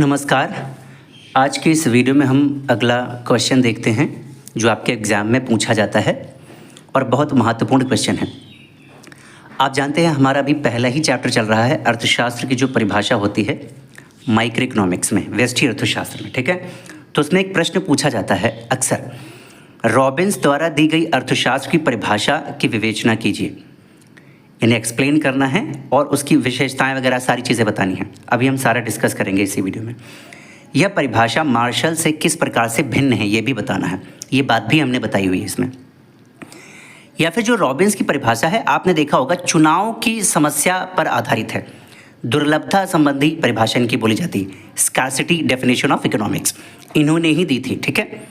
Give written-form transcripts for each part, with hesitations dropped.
नमस्कार। आज के इस वीडियो में हम अगला क्वेश्चन देखते हैं जो आपके एग्ज़ाम में पूछा जाता है और बहुत महत्वपूर्ण क्वेश्चन है। आप जानते हैं हमारा अभी पहला ही चैप्टर चल रहा है अर्थशास्त्र की जो परिभाषा होती है माइक्रो इकोनॉमिक्स में, व्यष्टि अर्थशास्त्र में, ठीक है। तो उसमें एक प्रश्न पूछा जाता है अक्सर, रॉबिन्स द्वारा दी गई अर्थशास्त्र की परिभाषा की विवेचना कीजिए। इन्हें एक्सप्लेन करना है और उसकी विशेषताएं वगैरह सारी चीज़ें बतानी हैं। अभी हम सारा डिस्कस करेंगे इसी वीडियो में। यह परिभाषा मार्शल से किस प्रकार से भिन्न है ये भी बताना है। ये बात भी हमने बताई हुई है इसमें। या फिर जो रॉबिन्स की परिभाषा है, आपने देखा होगा चुनाव की समस्या पर आधारित है। दुर्लभता संबंधी परिभाषा इनकी बोली जाती है, स्कार्सिटी डेफिनेशन ऑफ इकोनॉमिक्स इन्होंने ही दी थी, ठीक है।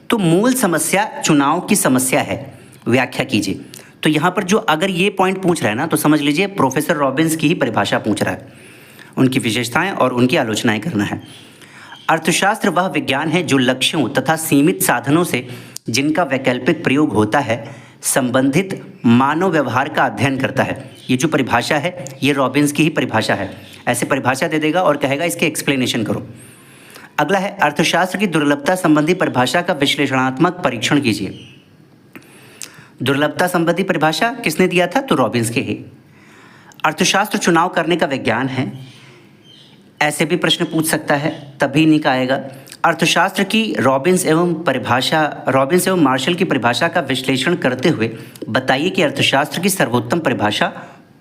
तो मूल समस्या चुनाव की समस्या है, व्याख्या कीजिए। तो यहाँ पर जो अगर ये पॉइंट पूछ रहा है ना, तो समझ लीजिए प्रोफेसर रॉबिन्स की ही परिभाषा पूछ रहा है, उनकी विशेषताएं और उनकी आलोचनाएं करना है। अर्थशास्त्र वह विज्ञान है जो लक्ष्यों तथा सीमित साधनों से जिनका वैकल्पिक प्रयोग होता है संबंधित मानव व्यवहार का अध्ययन करता है। ये जो परिभाषा है ये रॉबिन्स की ही परिभाषा है। ऐसे परिभाषा दे देगा और कहेगा इसके एक्सप्लेनेशन करो। अगला है अर्थशास्त्र की दुर्लभता संबंधी परिभाषा का विश्लेषणात्मक परीक्षण कीजिए। दुर्लभता संबंधी परिभाषा किसने दिया था? तो रॉबिन्स के ही। अर्थशास्त्र चुनाव करने का विज्ञान है, ऐसे भी प्रश्न पूछ सकता है, तभी नहीं आएगा। अर्थशास्त्र की रॉबिन्स एवं मार्शल की परिभाषा का विश्लेषण करते हुए बताइए कि अर्थशास्त्र की सर्वोत्तम परिभाषा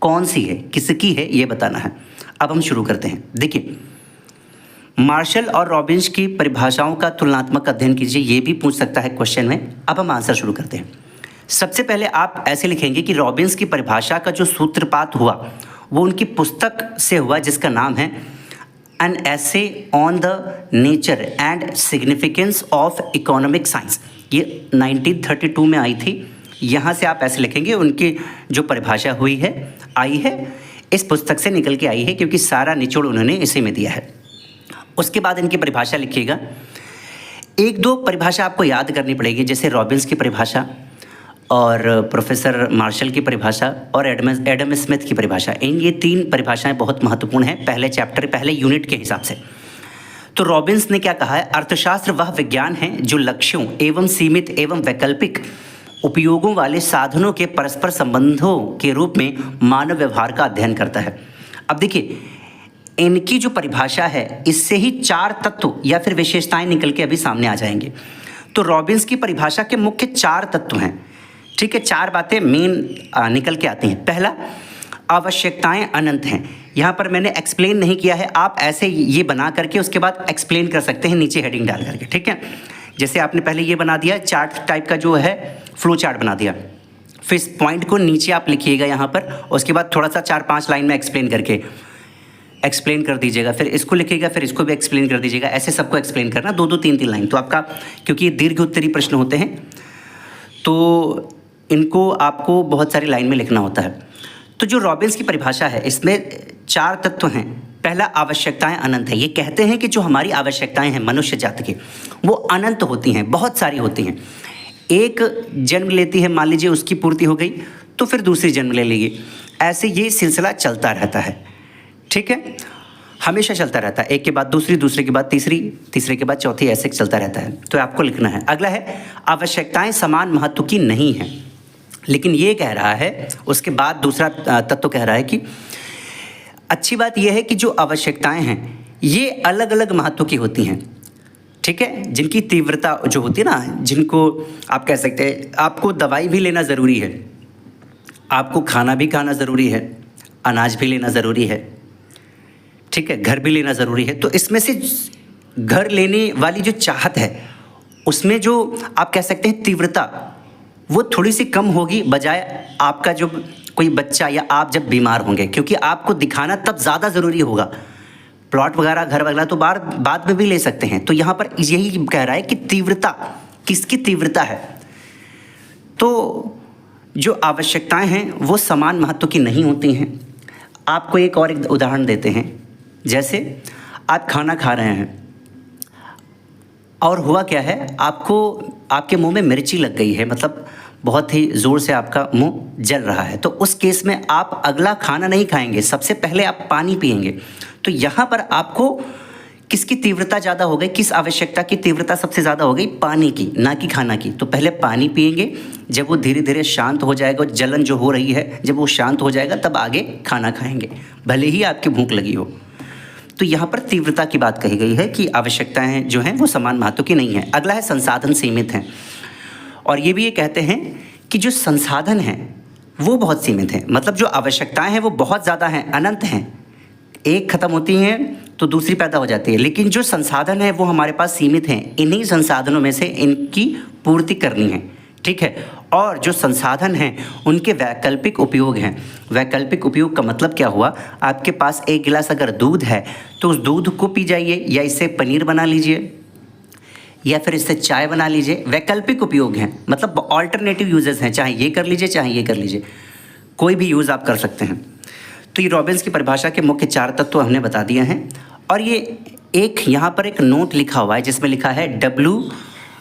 कौन सी है, किसकी है, ये बताना है। अब हम शुरू करते हैं। देखिए, मार्शल और रॉबिन्स की परिभाषाओं का तुलनात्मक अध्ययन कीजिए, ये भी पूछ सकता है क्वेश्चन में। अब हम आंसर शुरू करते हैं। सबसे पहले आप ऐसे लिखेंगे कि रॉबिन्स की परिभाषा का जो सूत्रपात हुआ वो उनकी पुस्तक से हुआ जिसका नाम है an essay on the nature and significance of economic science. ये 1932 में आई थी। यहाँ से आप ऐसे लिखेंगे, उनकी जो परिभाषा हुई है, आई है, इस पुस्तक से निकल के आई है, क्योंकि सारा निचोड़ उन्होंने इसी में दिया है। उसके बाद इनकी परिभाषा लिखिएगा। एक दो परिभाषा आपको याद करनी पड़ेगी, जैसे रॉबिन्स की परिभाषा और प्रोफेसर मार्शल की परिभाषा और एडम स्मिथ की परिभाषा। ये तीन परिभाषाएं बहुत महत्वपूर्ण हैं पहले चैप्टर, पहले यूनिट के हिसाब से। तो रॉबिन्स ने क्या कहा है? अर्थशास्त्र वह विज्ञान है जो लक्ष्यों एवं सीमित एवं वैकल्पिक उपयोगों वाले साधनों के परस्पर संबंधों के रूप में मानव व्यवहार का अध्ययन करता है। अब देखिए, इनकी जो परिभाषा है इससे ही चार तत्व या फिर विशेषताएं निकल के अभी सामने आ जाएंगे। तो रॉबिन्स की परिभाषा के मुख्य चार तत्व हैं, ठीक है। चार बातें मेन निकल के आती हैं। पहला, आवश्यकताएं अनंत हैं। यहाँ पर मैंने एक्सप्लेन नहीं किया है, आप ऐसे ये बना करके उसके बाद एक्सप्लेन कर सकते हैं नीचे हेडिंग डाल करके, ठीक है। जैसे आपने पहले ये बना दिया, चार्ट टाइप का जो है फ्लो चार्ट बना दिया, फिर इस पॉइंट को नीचे आप लिखिएगा यहाँ पर, उसके बाद थोड़ा सा 4-5 लाइन में एक्सप्लेन करके एक्सप्लेन कर दीजिएगा, फिर इसको लिखिएगा, फिर इसको भी एक्सप्लेन कर दीजिएगा। ऐसे सबको एक्सप्लेन करना, 2-2, 3-3 लाइन। तो आपका, क्योंकि ये दीर्घ उत्तरी प्रश्न होते हैं तो इनको आपको बहुत सारी लाइन में लिखना होता है। तो जो रॉबिन्स की परिभाषा है इसमें चार तत्व हैं। पहला, आवश्यकताएं अनंत है। ये कहते हैं कि जो हमारी आवश्यकताएं हैं मनुष्य जाति की, वो अनंत होती हैं, बहुत सारी होती हैं। एक जन्म लेती है, मान लीजिए उसकी पूर्ति हो गई तो फिर दूसरी जन्म ले लेगी, ऐसे ये सिलसिला चलता रहता है, ठीक है। हमेशा चलता रहता है, एक के बाद दूसरी, दूसरे के बाद तीसरी, तीसरे के बाद चौथी, ऐसे चलता रहता है। तो आपको लिखना है। अगला है, आवश्यकताएं समान महत्व की नहीं हैं। लेकिन ये कह रहा है, उसके बाद दूसरा तत्व कह रहा है कि अच्छी बात यह है कि जो आवश्यकताएं हैं ये अलग अलग महत्व की होती हैं, ठीक है। जिनकी तीव्रता जो होती है ना, जिनको आप कह सकते हैं, आपको दवाई भी लेना ज़रूरी है, आपको खाना भी खाना ज़रूरी है, अनाज भी लेना ज़रूरी है, ठीक है, घर भी लेना ज़रूरी है। तो इसमें से घर लेने वाली जो चाहत है उसमें जो आप कह सकते हैं तीव्रता, वो थोड़ी सी कम होगी बजाय आपका जो कोई बच्चा या आप जब बीमार होंगे, क्योंकि आपको दिखाना तब ज़्यादा ज़रूरी होगा। प्लॉट वगैरह, घर वगैरह तो बाद में भी ले सकते हैं। तो यहाँ पर यही कह रहा है कि तीव्रता, किसकी तीव्रता है। तो जो आवश्यकताएं हैं वो समान महत्व की नहीं होती हैं। आपको एक उदाहरण देते हैं। जैसे आप खाना खा रहे हैं और हुआ क्या है, आपके मुंह में मिर्ची लग गई है, मतलब बहुत ही ज़ोर से आपका मुंह जल रहा है। तो उस केस में आप अगला खाना नहीं खाएंगे, सबसे पहले आप पानी पिएंगे। तो यहाँ पर आपको किसकी तीव्रता ज़्यादा हो गई, किस आवश्यकता की तीव्रता सबसे ज़्यादा हो गई, पानी की, ना कि खाना की। तो पहले पानी पिएंगे, जब वो धीरे धीरे शांत हो जाएगा, जलन जो हो रही है जब वो शांत हो जाएगा तब आगे खाना खाएंगे, भले ही आपकी भूख लगी हो। तो यहाँ पर तीव्रता की बात कही गई है कि आवश्यकताएं जो हैं वो समान महत्व की नहीं है। अगला है संसाधन सीमित हैं, और ये भी ये कहते हैं कि जो संसाधन हैं वो बहुत सीमित हैं, मतलब जो आवश्यकताएं हैं वो बहुत ज़्यादा हैं, अनंत हैं, एक ख़त्म होती हैं तो दूसरी पैदा हो जाती है, लेकिन जो संसाधन है वो हमारे पास सीमित हैं, इन्हीं संसाधनों में से इनकी पूर्ति करनी है, ठीक है। और जो संसाधन हैं उनके वैकल्पिक उपयोग हैं। वैकल्पिक उपयोग का मतलब क्या हुआ, आपके पास एक गिलास अगर दूध है तो उस दूध को पी जाइए, या इससे पनीर बना लीजिए, या फिर इससे चाय बना लीजिए। वैकल्पिक उपयोग हैं, मतलब ऑल्टरनेटिव यूजेस हैं, चाहे ये कर लीजिए चाहे ये कर लीजिए, कोई भी यूज़ आप कर सकते हैं। तो ये रॉबिन्स की परिभाषा के मुख्य 4 तत्व हमने बता दिए हैं। और ये एक यहाँ पर एक नोट लिखा हुआ है जिसमें लिखा है W,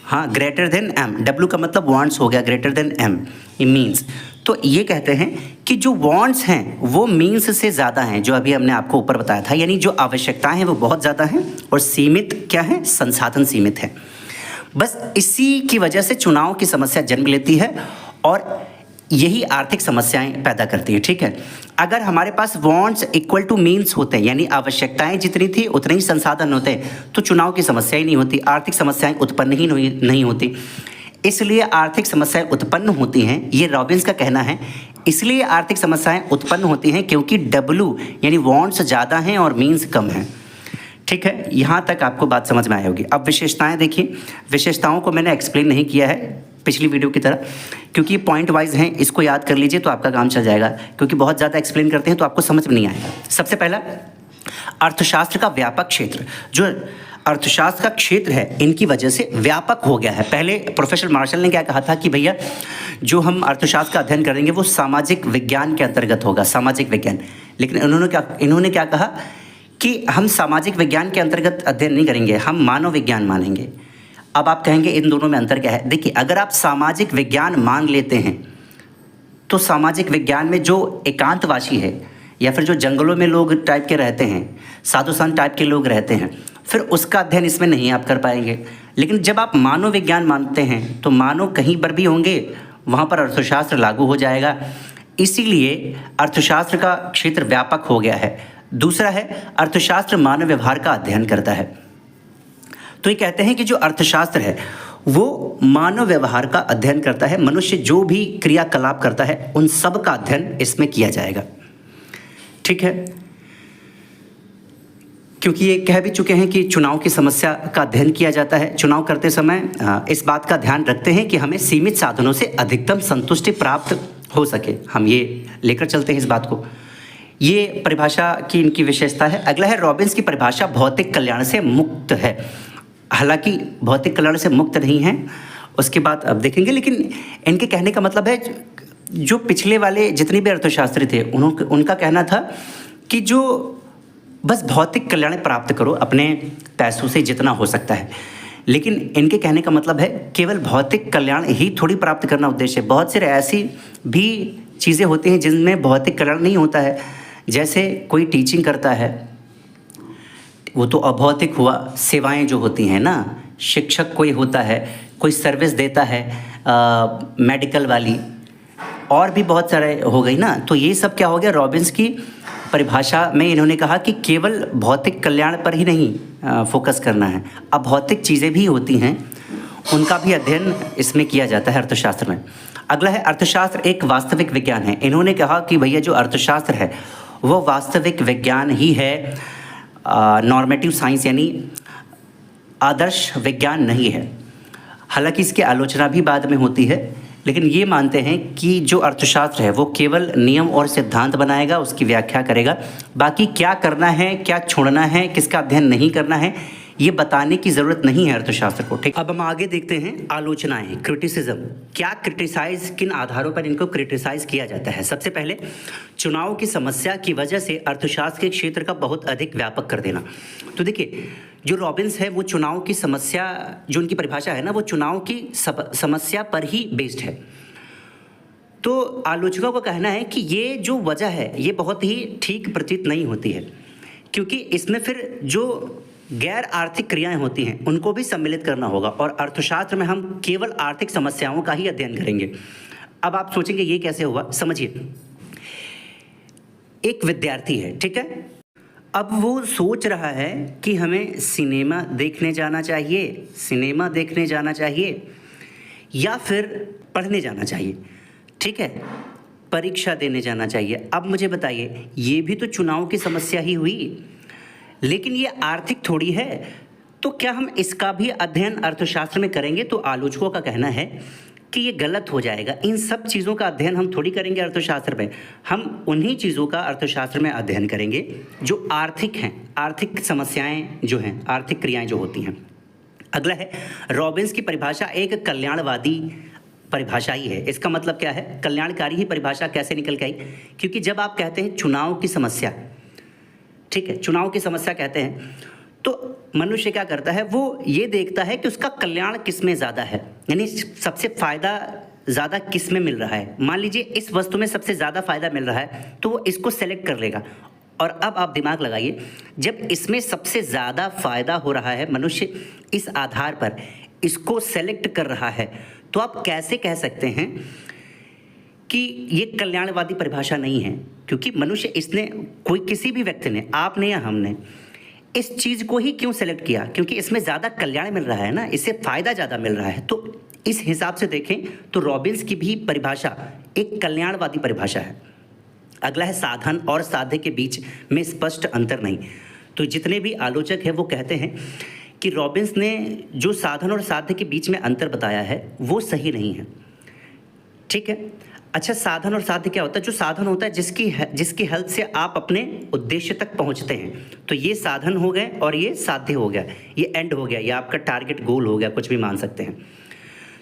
हाँ, ग्रेटर देन M। W का मतलब वांट्स हो गया, ग्रेटर देन M ये मीन्स। तो ये कहते हैं कि जो वांट्स हैं वो मीन्स से ज़्यादा हैं, जो अभी हमने आपको ऊपर बताया था, यानी जो आवश्यकताएं हैं वो बहुत ज़्यादा हैं, और सीमित क्या है, संसाधन सीमित है। बस इसी की वजह से चुनाव की समस्या जन्म लेती है, और यही आर्थिक समस्याएं पैदा करती है, ठीक है। अगर हमारे पास वांट्स इक्वल टू मीन्स होते हैं, यानी आवश्यकताएं जितनी थी उतने ही संसाधन होते, तो चुनाव की समस्या ही नहीं होती, आर्थिक समस्याएं उत्पन्न ही नहीं होती। इसलिए आर्थिक समस्याएं उत्पन्न होती हैं, ये रॉबिन्स का कहना है। इसलिए आर्थिक समस्याएं उत्पन्न होती हैं क्योंकि W यानी वांट्स ज़्यादा हैं और मीन्स कम हैं, ठीक है। यहाँ तक आपको बात समझ में आई होगी। अब विशेषताएं देखिए, विशेषताओं को मैंने एक्सप्लेन नहीं किया है पिछली वीडियो की तरह, क्योंकि पॉइंट वाइज हैं, इसको याद कर लीजिए तो आपका काम चल जाएगा, क्योंकि बहुत ज़्यादा एक्सप्लेन करते हैं तो आपको समझ में नहीं आएगा। सबसे पहला, अर्थशास्त्र का व्यापक क्षेत्र। जो अर्थशास्त्र का क्षेत्र है इनकी वजह से व्यापक हो गया है। पहले प्रोफेसर मार्शल ने क्या कहा था कि भैया जो हम अर्थशास्त्र का अध्ययन करेंगे वो सामाजिक विज्ञान के अंतर्गत होगा, सामाजिक विज्ञान। लेकिन इन्होंने क्या कहा कि हम सामाजिक विज्ञान के अंतर्गत अध्ययन नहीं करेंगे, हम मानव विज्ञान मानेंगे। अब आप कहेंगे इन दोनों में अंतर क्या है। देखिए, अगर आप सामाजिक विज्ञान मान लेते हैं तो सामाजिक विज्ञान में जो एकांतवासी है, या फिर जो जंगलों में लोग टाइप के रहते हैं, साधु संत टाइप के लोग रहते हैं, फिर उसका अध्ययन इसमें नहीं आप कर पाएंगे। लेकिन जब आप मानव विज्ञान मानते हैं तो मानव कहीं पर भी होंगे, वहाँ पर अर्थशास्त्र लागू हो जाएगा। इसीलिए अर्थशास्त्र का क्षेत्र व्यापक हो गया है। दूसरा है, अर्थशास्त्र मानव व्यवहार का अध्ययन करता है। तो ये कहते हैं कि जो अर्थशास्त्र है वो मानव व्यवहार का अध्ययन करता है, मनुष्य जो भी क्रियाकलाप करता है उन सब का अध्ययन इसमें किया जाएगा, ठीक है। क्योंकि ये कह भी चुके हैं कि चुनाव की समस्या का अध्ययन किया जाता है। चुनाव करते समय इस बात का ध्यान रखते हैं कि हमें सीमित साधनों से अधिकतम संतुष्टि प्राप्त हो सके, हम ये लेकर चलते हैं इस बात को। ये परिभाषा की इनकी विशेषता है। अगला है, रॉबिन्स की परिभाषा भौतिक कल्याण से मुक्त है। हालांकि भौतिक कल्याण से मुक्त नहीं है, उसके बाद अब देखेंगे, लेकिन इनके कहने का मतलब है जो पिछले वाले जितने भी अर्थशास्त्री थे उनका कहना था कि जो बस भौतिक कल्याण प्राप्त करो अपने पैसों से जितना हो सकता है। लेकिन इनके कहने का मतलब है केवल भौतिक कल्याण ही थोड़ी प्राप्त करना उद्देश्य है। बहुत से ऐसी भी चीज़ें होती हैं जिनमें भौतिक कल्याण नहीं होता है। जैसे कोई टीचिंग करता है, वो तो अभौतिक हुआ। सेवाएं जो होती हैं ना, शिक्षक कोई होता है, कोई सर्विस देता है मेडिकल वाली, और भी बहुत सारे हो गई ना। तो ये सब क्या हो गया, रॉबिन्स की परिभाषा में इन्होंने कहा कि केवल भौतिक कल्याण पर ही नहीं फोकस करना है, अभौतिक चीज़ें भी होती हैं, उनका भी अध्ययन इसमें किया जाता है अर्थशास्त्र में। अगला है, अर्थशास्त्र एक वास्तविक विज्ञान है। इन्होंने कहा कि भैया जो अर्थशास्त्र है वो वास्तविक विज्ञान ही है, नॉर्मेटिव साइंस यानी आदर्श विज्ञान नहीं है। हालांकि इसकी आलोचना भी बाद में होती है, लेकिन ये मानते हैं कि जो अर्थशास्त्र है वो केवल नियम और सिद्धांत बनाएगा, उसकी व्याख्या करेगा। बाकी क्या करना है, क्या छोड़ना है, किसका अध्ययन नहीं करना है, ये बताने की ज़रूरत नहीं है अर्थशास्त्र को, ठीक। अब हम आगे देखते हैं आलोचनाएं, क्रिटिसिज्म। क्या क्रिटिसाइज, किन आधारों पर इनको क्रिटिसाइज किया जाता है। सबसे पहले, चुनाव की समस्या की वजह से अर्थशास्त्र के क्षेत्र का बहुत अधिक व्यापक कर देना। तो देखिए, जो रॉबिन्स है वो चुनाव की समस्या, जो उनकी परिभाषा है ना, वो चुनाव की समस्या पर ही बेस्ड है। तो आलोचकों का कहना है कि ये जो वजह है ये बहुत ही ठीक प्रतीत नहीं होती है, क्योंकि इसमें फिर जो गैर आर्थिक क्रियाएं होती हैं उनको भी सम्मिलित करना होगा, और अर्थशास्त्र में हम केवल आर्थिक समस्याओं का ही अध्ययन करेंगे। अब आप सोचेंगे ये कैसे हुआ, समझिए। एक विद्यार्थी है, ठीक है, अब वो सोच रहा है कि हमें सिनेमा देखने जाना चाहिए या फिर पढ़ने जाना चाहिए, ठीक है, परीक्षा देने जाना चाहिए। अब मुझे बताइए, ये भी तो चुनाव की समस्या ही हुई, लेकिन ये आर्थिक थोड़ी है। तो क्या हम इसका भी अध्ययन अर्थशास्त्र में करेंगे? तो आलोचकों का कहना है कि ये गलत हो जाएगा। इन सब चीज़ों का अध्ययन हम थोड़ी करेंगे अर्थशास्त्र में, हम उन्हीं चीज़ों का अर्थशास्त्र में अध्ययन करेंगे जो आर्थिक हैं, आर्थिक समस्याएं जो हैं, आर्थिक क्रियाएं जो होती हैं। अगला है, रॉबिन्स की परिभाषा एक कल्याणवादी परिभाषा ही है। इसका मतलब क्या है? कल्याणकारी ही परिभाषा कैसे निकल के आई? क्योंकि जब आप कहते हैं चुनाव की समस्या, ठीक है, चुनाव की समस्या कहते हैं, तो मनुष्य क्या करता है, वो ये देखता है कि उसका कल्याण किस में ज़्यादा है, यानी सबसे फ़ायदा ज़्यादा किस में मिल रहा है। मान लीजिए इस वस्तु में सबसे ज़्यादा फ़ायदा मिल रहा है तो वो इसको सेलेक्ट कर लेगा। और अब आप दिमाग लगाइए, जब इसमें सबसे ज़्यादा फ़ायदा हो रहा है, मनुष्य इस आधार पर इसको सेलेक्ट कर रहा है, तो आप कैसे कह सकते हैं कि ये कल्याणवादी परिभाषा नहीं है? क्योंकि मनुष्य, इसने, कोई किसी भी व्यक्ति ने, आपने या हमने, इस चीज़ को ही क्यों सेलेक्ट किया? क्योंकि इसमें ज़्यादा कल्याण मिल रहा है ना, इससे फ़ायदा ज़्यादा मिल रहा है। तो इस हिसाब से देखें तो रॉबिन्स की भी परिभाषा एक कल्याणवादी परिभाषा है। अगला है, साधन और साध्य के बीच में स्पष्ट अंतर नहीं। तो जितने भी आलोचक हैं वो कहते हैं कि रॉबिन्स ने जो साधन और साध्य के बीच में अंतर बताया है वो सही नहीं है, ठीक है। अच्छा, साधन और साध्य क्या होता है? जो साधन होता है जिसकी हेल्प से आप अपने उद्देश्य तक पहुंचते हैं, तो ये साधन हो गए और ये साध्य हो गया, ये एंड हो गया, ये आपका टारगेट गोल हो गया, कुछ भी मान सकते हैं।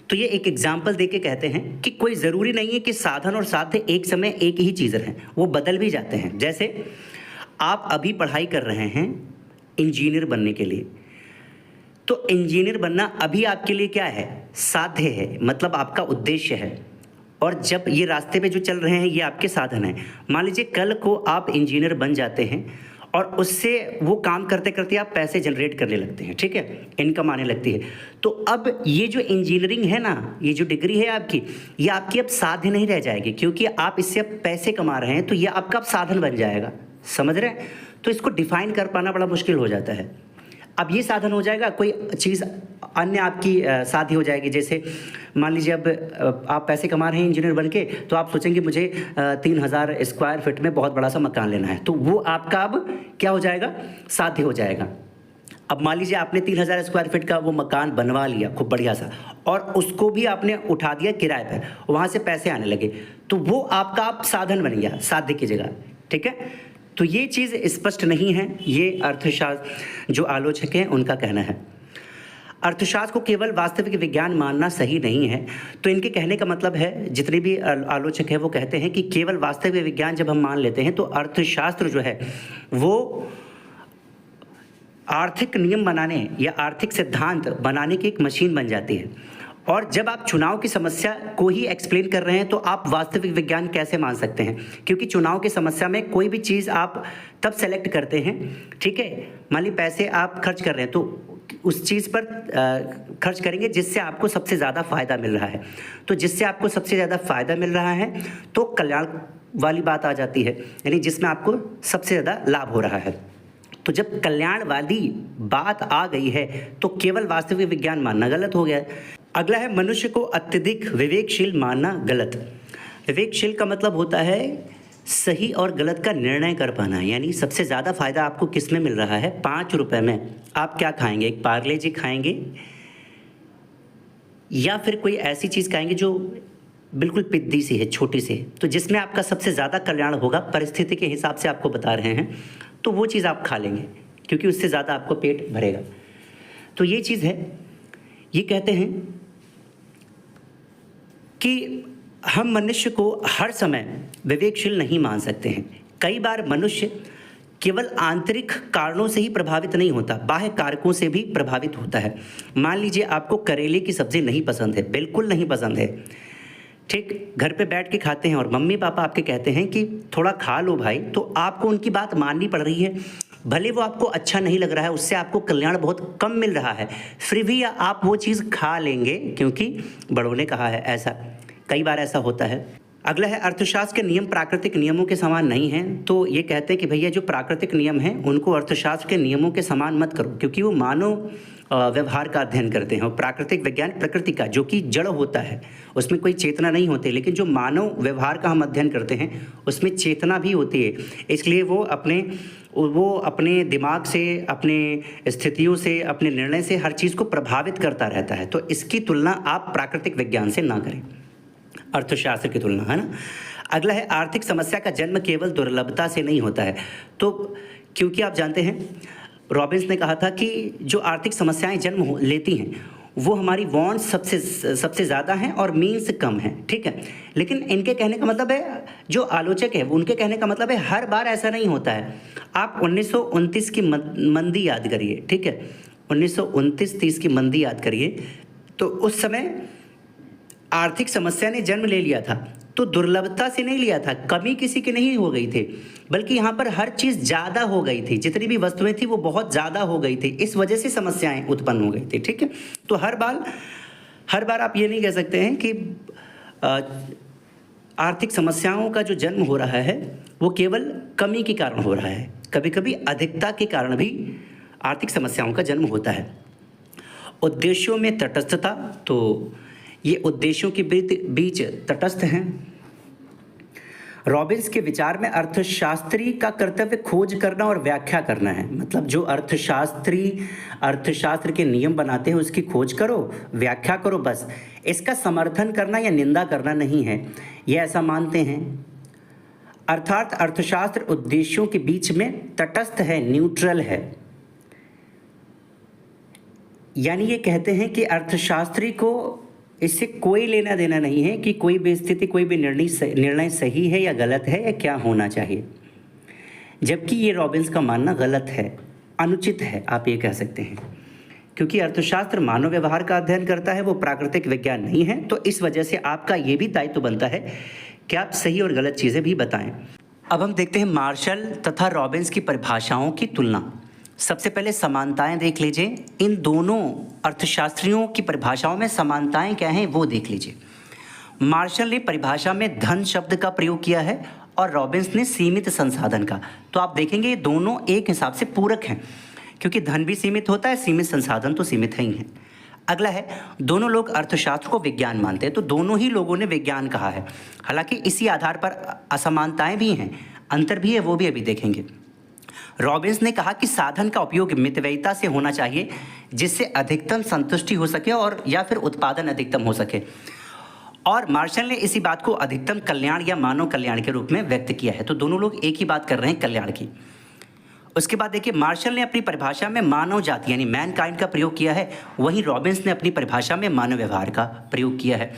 तो ये एक एग्जाम्पल देके कहते हैं कि कोई ज़रूरी नहीं है कि साधन और साध्य एक समय एक ही चीज़ रहें, वो बदल भी जाते हैं। जैसे आप अभी पढ़ाई कर रहे हैं इंजीनियर बनने के लिए, तो इंजीनियर बनना अभी आपके लिए क्या है? साध्य है, मतलब आपका उद्देश्य है। और जब ये रास्ते पे जो चल रहे हैं ये आपके साधन हैं। मान लीजिए कल को आप इंजीनियर बन जाते हैं और उससे वो काम करते करते आप पैसे जनरेट करने लगते हैं, ठीक है, इनकम आने लगती है। तो अब ये जो इंजीनियरिंग है ना, ये जो डिग्री है आपकी, ये आपकी अब साध्य नहीं रह जाएगी, क्योंकि आप इससे अब पैसे कमा रहे हैं, तो ये आपका अब साधन बन जाएगा। समझ रहे हैं? तो इसको डिफाइन कर पाना बड़ा मुश्किल हो जाता है। अब ये साधन हो जाएगा, कोई चीज़ अन्य आपकी साध्य हो जाएगी। जैसे मान लीजिए अब आप पैसे कमा रहे हैं इंजीनियर बनके, तो आप सोचेंगे मुझे 3000 स्क्वायर फीट में बहुत बड़ा सा मकान लेना है, तो वो आपका अब क्या हो जाएगा? साध्य हो जाएगा। अब मान लीजिए आपने 3000 स्क्वायर फीट का वो मकान बनवा लिया खूब बढ़िया सा, और उसको भी आपने उठा दिया किराए पर, वहाँ से पैसे आने लगे, तो वो आपका अब साधन बन गया, साध्य की जगह, ठीक है। तो ये चीज़ स्पष्ट नहीं है, ये अर्थशास्त्र जो आलोचक हैं उनका कहना है। अर्थशास्त्र को केवल वास्तविक विज्ञान मानना सही नहीं है। तो इनके कहने का मतलब है, जितने भी आलोचक हैं वो कहते हैं कि केवल वास्तविक विज्ञान जब हम मान लेते हैं तो अर्थशास्त्र जो है वो आर्थिक नियम बनाने या आर्थिक सिद्धांत बनाने की एक मशीन बन जाती है। और जब आप चुनाव की समस्या को ही एक्सप्लेन कर रहे हैं तो आप वास्तविक विज्ञान कैसे मान सकते हैं? क्योंकि चुनाव की समस्या में कोई भी चीज़ आप तब सेलेक्ट करते हैं, ठीक है, मान लीजिए पैसे आप खर्च कर रहे हैं तो उस चीज़ पर खर्च करेंगे जिससे आपको सबसे ज़्यादा फ़ायदा मिल रहा है। तो जिससे आपको सबसे ज़्यादा फ़ायदा मिल रहा है तो कल्याण वाली बात आ जाती है, यानी जिसमें आपको सबसे ज़्यादा लाभ हो रहा है। तो जब कल्याण वाली बात आ गई है तो केवल वास्तविक विज्ञान मानना गलत हो गया है। अगला है, मनुष्य को अत्यधिक विवेकशील मानना गलत। विवेकशील का मतलब होता है सही और गलत का निर्णय कर पाना, यानी सबसे ज़्यादा फ़ायदा आपको किस में मिल रहा है? 5 रुपये में आप क्या खाएंगे? एक पार्ले जी खाएंगे या फिर कोई ऐसी चीज़ खाएंगे जो बिल्कुल पिद्दी सी है, छोटी सी है, तो जिसमें आपका सबसे ज़्यादा कल्याण होगा, परिस्थिति के हिसाब से आपको बता रहे हैं, तो वो चीज़ आप खा लेंगे क्योंकि उससे ज़्यादा आपको पेट भरेगा। तो ये चीज़ है। ये कहते हैं कि हम मनुष्य को हर समय विवेकशील नहीं मान सकते हैं। कई बार मनुष्य केवल आंतरिक कारणों से ही प्रभावित नहीं होता, बाह्य कारकों से भी प्रभावित होता है। मान लीजिए आपको करेले की सब्ज़ी नहीं पसंद है, बिल्कुल नहीं पसंद है, ठीक, घर पे बैठ के खाते हैं और मम्मी पापा आपके कहते हैं कि थोड़ा खा लो भाई, तो आपको उनकी बात माननी पड़ रही है। भले वो आपको अच्छा नहीं लग रहा है, उससे आपको कल्याण बहुत कम मिल रहा है, फिर भी आप वो चीज़ खा लेंगे क्योंकि बड़ों ने कहा है। ऐसा कई बार ऐसा होता है। अगला है अर्थशास्त्र के नियम प्राकृतिक नियमों के समान नहीं हैं। तो ये कहते हैं कि भैया जो प्राकृतिक नियम हैं उनको अर्थशास्त्र के नियमों के समान मत करो, क्योंकि वो मानव व्यवहार का अध्ययन करते हैं। और प्राकृतिक विज्ञान प्रकृति का जो कि जड़ होता है, उसमें कोई चेतना नहीं होती, लेकिन जो मानव व्यवहार का हम अध्ययन करते हैं उसमें चेतना भी होती है। इसलिए वो अपने दिमाग से, अपने स्थितियों से, अपने निर्णय से हर चीज़ को प्रभावित करता रहता है। तो इसकी तुलना आप प्राकृतिक विज्ञान से ना करें, अर्थशास्त्र की तुलना, है ना। अगला है आर्थिक समस्या का जन्म केवल दुर्लभता से नहीं होता है। तो क्योंकि आप जानते हैं रॉबिन्स ने कहा था कि जो आर्थिक समस्याएं जन्म लेती हैं वो हमारी वांट्स सबसे ज़्यादा हैं और मीन्स कम हैं, ठीक है। लेकिन इनके कहने का मतलब है, जो आलोचक है उनके कहने का मतलब है हर बार ऐसा नहीं होता है। आप 1929 की मंदी याद करिए, ठीक है, 1929-30 की मंदी याद करिए। तो उस समय आर्थिक समस्या ने जन्म ले लिया था, तो दुर्लभता से नहीं लिया था, कमी किसी की नहीं हो गई थी, बल्कि यहाँ पर हर चीज़ ज़्यादा हो गई थी। जितनी भी वस्तुएं थी वो बहुत ज़्यादा हो गई थी, इस वजह से समस्याएं उत्पन्न हो गई थी, ठीक है। तो हर बार आप ये नहीं कह सकते हैं कि आर्थिक समस्याओं का जो जन्म हो रहा है वो केवल कमी के कारण हो रहा है। कभी कभी अधिकता के कारण भी आर्थिक समस्याओं का जन्म होता है। उद्देश्यों में तटस्थता, तो ये उद्देश्यों के बीच तटस्थ हैं। रॉबिन्स के विचार में अर्थशास्त्री का कर्तव्य खोज करना और व्याख्या करना है। मतलब जो अर्थशास्त्र के नियम बनाते हैं उसकी खोज करो, व्याख्या करो, बस। इसका समर्थन करना या निंदा करना नहीं है, ये ऐसा मानते हैं। अर्थात अर्थशास्त्र उद्देश्यों के बीच में तटस्थ है, न्यूट्रल है। यानी ये कहते हैं कि अर्थशास्त्री को इससे कोई लेना देना नहीं है कि कोई भी स्थिति, कोई भी निर्णय सही है या गलत है या क्या होना चाहिए। जबकि ये रॉबिन्स का मानना गलत है, अनुचित है, आप ये कह सकते हैं, क्योंकि अर्थशास्त्र मानव व्यवहार का अध्ययन करता है, वो प्राकृतिक विज्ञान नहीं है। तो इस वजह से आपका ये भी दायित्व बनता है कि आप सही और गलत चीज़ें भी बताएं। अब हम देखते हैं मार्शल तथा रॉबिन्स की परिभाषाओं की तुलना। सबसे पहले समानताएं देख लीजिए। इन दोनों अर्थशास्त्रियों की परिभाषाओं में समानताएं क्या हैं वो देख लीजिए। मार्शल ने परिभाषा में धन शब्द का प्रयोग किया है और रॉबिन्स ने सीमित संसाधन का। तो आप देखेंगे ये दोनों एक हिसाब से पूरक हैं, क्योंकि धन भी सीमित होता है, सीमित संसाधन तो सीमित है ही हैं। अगला है, दोनों लोग अर्थशास्त्र को विज्ञान मानते हैं। तो दोनों ही लोगों ने विज्ञान कहा है। हालांकि इसी आधार पर असमानताएं भी हैं, अंतर भी है, वो भी अभी देखेंगे। रॉबिन्स ने कहा कि साधन का उपयोग मितव्ययिता से होना चाहिए, जिससे अधिकतम संतुष्टि हो सके और या फिर उत्पादन अधिकतम हो सके। और मार्शल ने इसी बात को अधिकतम कल्याण या मानव कल्याण के रूप में व्यक्त किया है। तो दोनों लोग एक ही बात कर रहे हैं, कल्याण की। उसके बाद देखिए, मार्शल ने अपनी परिभाषा में मानव जाति यानी मैनकाइंड का प्रयोग किया है, वहीं रॉबिन्स ने अपनी परिभाषा में मानव व्यवहार का प्रयोग किया है,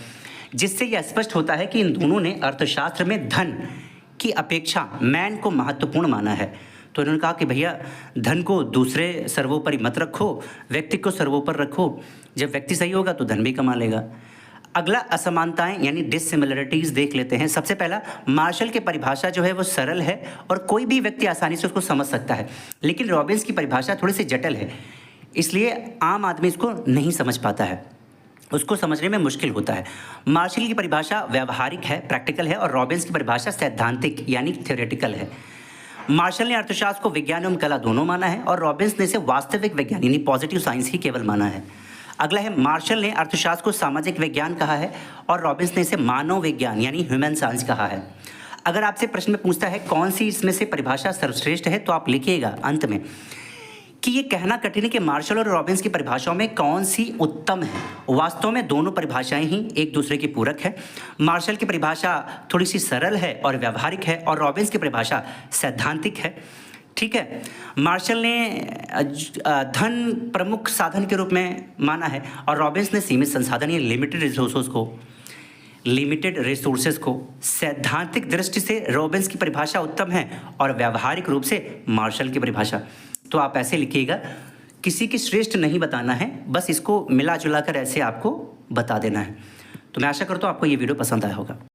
जिससे यह स्पष्ट होता है कि इन दोनों ने अर्थशास्त्र में धन की अपेक्षा मैन को महत्वपूर्ण माना है। तो उन्होंने कहा कि भैया धन को दूसरे सर्वोपरि मत रखो, व्यक्ति को सर्वोपर रखो। जब व्यक्ति सही होगा तो धन भी कमा लेगा। अगला असमानताएं यानी डिससिमिलरिटीज़ देख लेते हैं। सबसे पहला, मार्शल की परिभाषा जो है वो सरल है और कोई भी व्यक्ति आसानी से उसको समझ सकता है, लेकिन रॉबिन्स की परिभाषा थोड़ी सी जटिल है, इसलिए आम आदमी इसको नहीं समझ पाता है, उसको समझने में मुश्किल होता है। मार्शल की परिभाषा व्यवहारिक है, प्रैक्टिकल है, और रॉबिन्स की परिभाषा सैद्धांतिक यानी थ्योरेटिकल है। मार्शल ने अर्थशास्त्र को विज्ञान एवं कला दोनों माना है और रॉबिन्स ने इसे वास्तविक विज्ञान यानी पॉजिटिव साइंस ही केवल माना है। अगला है, मार्शल ने अर्थशास्त्र को सामाजिक विज्ञान कहा है और रॉबिन्स ने इसे मानव विज्ञान यानी ह्यूमन साइंस कहा है। अगर आपसे प्रश्न में पूछता है कौन सी इसमें से परिभाषा सर्वश्रेष्ठ है, तो आप लिखिएगा अंत में कि ये कहना कठिन है कि मार्शल और रॉबिन्स की परिभाषाओं में कौन सी उत्तम है। वास्तव में दोनों परिभाषाएं ही एक दूसरे की पूरक है। मार्शल की परिभाषा थोड़ी सी सरल है और व्यवहारिक है और रॉबिन्स की परिभाषा सैद्धांतिक है, ठीक है। मार्शल ने धन प्रमुख साधन के रूप में माना है और रॉबिन्स ने सीमित संसाधन या लिमिटेड रिसोर्सेज को। सैद्धांतिक दृष्टि से रॉबिन्स की परिभाषा उत्तम है और व्यवहारिक रूप से मार्शल की परिभाषा। तो आप ऐसे लिखिएगा, किसी की श्रेष्ठ नहीं बताना है, बस इसको मिला जुला कर ऐसे आपको बता देना है। तो मैं आशा करता हूँ आपको ये वीडियो पसंद आया होगा।